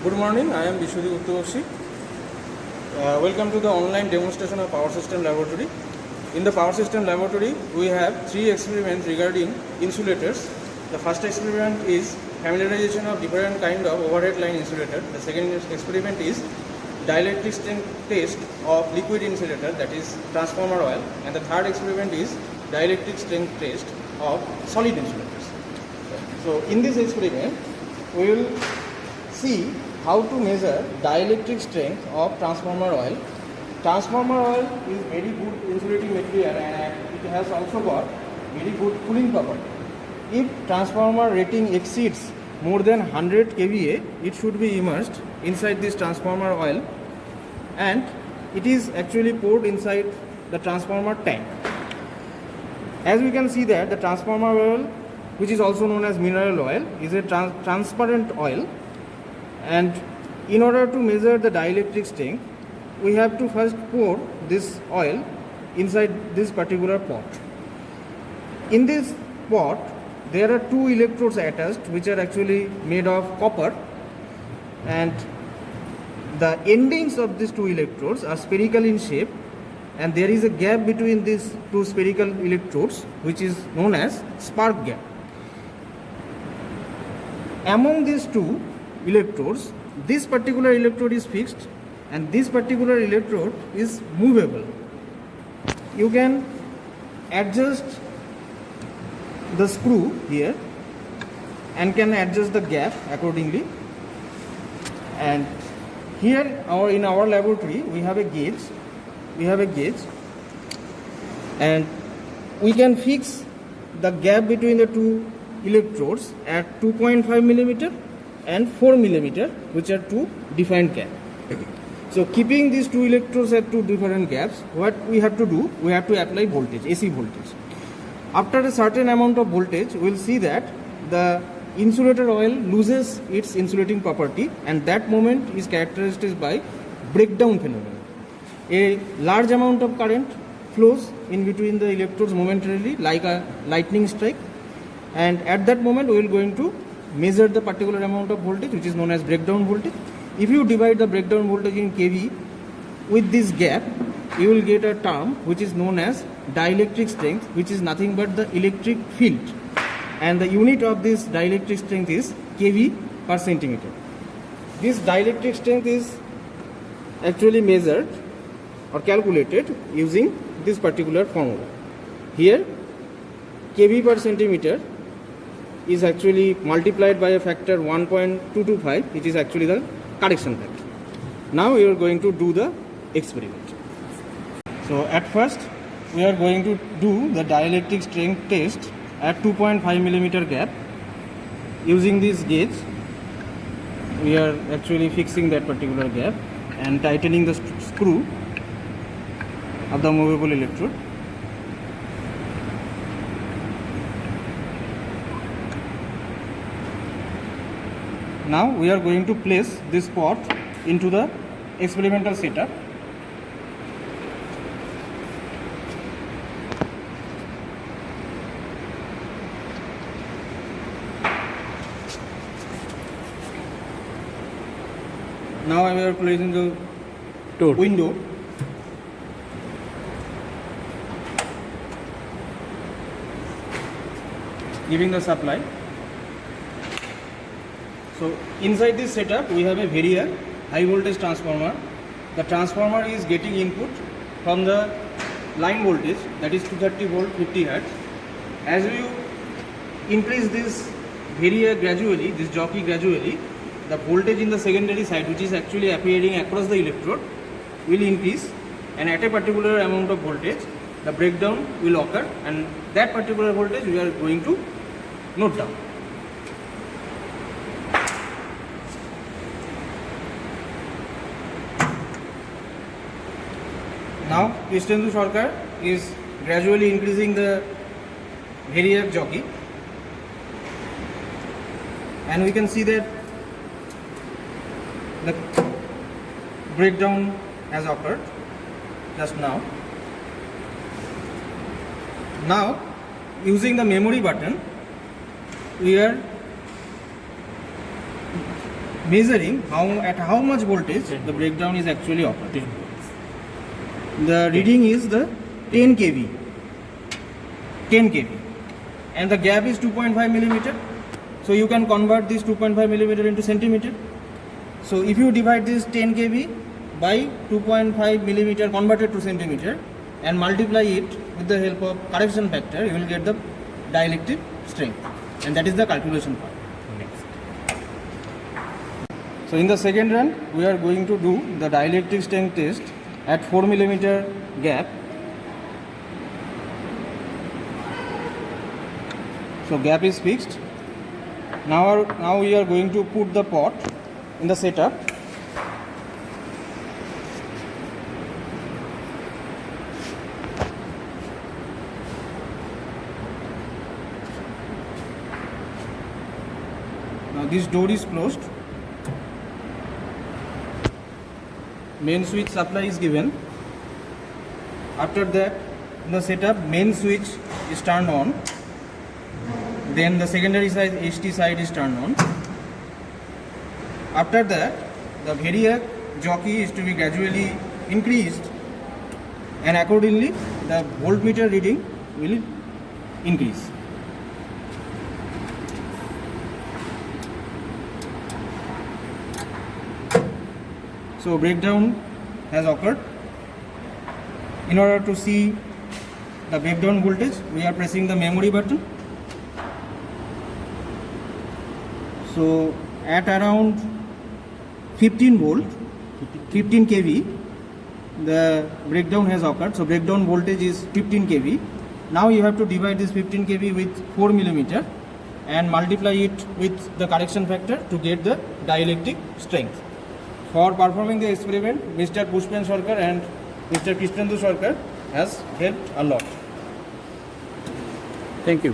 Good morning, I am Bishwajit Uttoshi. Welcome to the online demonstration of Power System Laboratory. In the Power System Laboratory, we have three experiments regarding insulators. The first experiment is familiarization of different kind of overhead line insulator. The second experiment is dielectric strength test of liquid insulator, that is transformer oil. And the third experiment is dielectric strength test of solid insulators. So in this experiment, we will see how to measure dielectric strength of transformer oil. Transformer oil is very good insulating material and it has also got very good cooling property. If transformer rating exceeds more than 100 kVA, it should be immersed inside this transformer oil and it is actually poured inside the transformer tank. As we can see that the transformer oil, which is also known as mineral oil, is a transparent oil. And in order to measure the dielectric strength, we have to first pour this oil inside this particular pot. In this pot, there are two electrodes attached which are actually made of copper, and the endings of these two electrodes are spherical in shape, and there is a gap between these two spherical electrodes which is known as spark gap. Among these two electrodes, this particular electrode is fixed and this particular electrode is movable. You can adjust the screw here and can adjust the gap accordingly. And here in our laboratory we have a gauge. And we can fix the gap between the two electrodes at 2.5 millimeter and 4 millimeter, which are two defined gaps. So keeping these two electrodes at two different gaps, what we have to do, we have to apply voltage, AC voltage. After a certain amount of voltage, we will see that the insulator oil loses its insulating property, and that moment is characterized by breakdown phenomenon. A large amount of current flows in between the electrodes momentarily like a lightning strike, and at that moment we will going to measure the particular amount of voltage, which is known as breakdown voltage. If you divide the breakdown voltage in kV with this gap, you will get a term which is known as dielectric strength, which is nothing but the electric field, and the unit of this dielectric strength is kV per centimeter. This dielectric strength is actually measured or calculated using this particular formula. Here kV per centimeter is actually multiplied by a factor 1.225, which is actually the correction factor. Now we are going to do the experiment. So at first we are going to do the dielectric strength test at 2.5 millimeter gap. Using this gauge, we are actually fixing that particular gap and tightening the screw of the movable electrode. Now we are going to place this pot into the experimental setup. Now we are closing the window. Giving the supply. So inside this setup we have a Variac high voltage transformer. The transformer is getting input from the line voltage, that is 230 volt 50 Hz. As you increase this Variac gradually, this jockey gradually, the voltage in the secondary side, which is actually appearing across the electrode, will increase, and at a particular amount of voltage the breakdown will occur, and that particular voltage we are going to note down. Now Krishnendu Sarkar is gradually increasing the Variac jockey, and we can see that the breakdown has occurred just now. Now using the memory button, we are measuring at how much voltage the breakdown is actually occurring. The reading is the 10 kV, and the gap is 2.5 millimeter. So you can convert this 2.5 millimeter into centimeter. So if you divide this 10 kV by 2.5 millimeter converted to centimeter and multiply it with the help of correction factor, you will get the dielectric strength, and that is the calculation part. So in the second run, we are going to do the dielectric strength test at 4 millimeter gap. So gap is fixed. Now we are going to put the pot in the setup. Now this door is closed. Main switch supply is given. After that, in the setup, main switch is turned on. Then the secondary side HT side is turned on. After that, the variac jockey is to be gradually increased, and accordingly the voltmeter reading will increase. So breakdown has occurred. In order to see the breakdown voltage, we are pressing the memory button. So at around 15 volt, 15 kV, the breakdown has occurred. So breakdown voltage is 15 kV. Now you have to divide this 15 kV with 4 millimeter and multiply it with the correction factor to get the dielectric strength. For performing the experiment, Mr. Pushpen Sarkar and Mr. Krishnendu Sarkar has helped a lot. Thank you.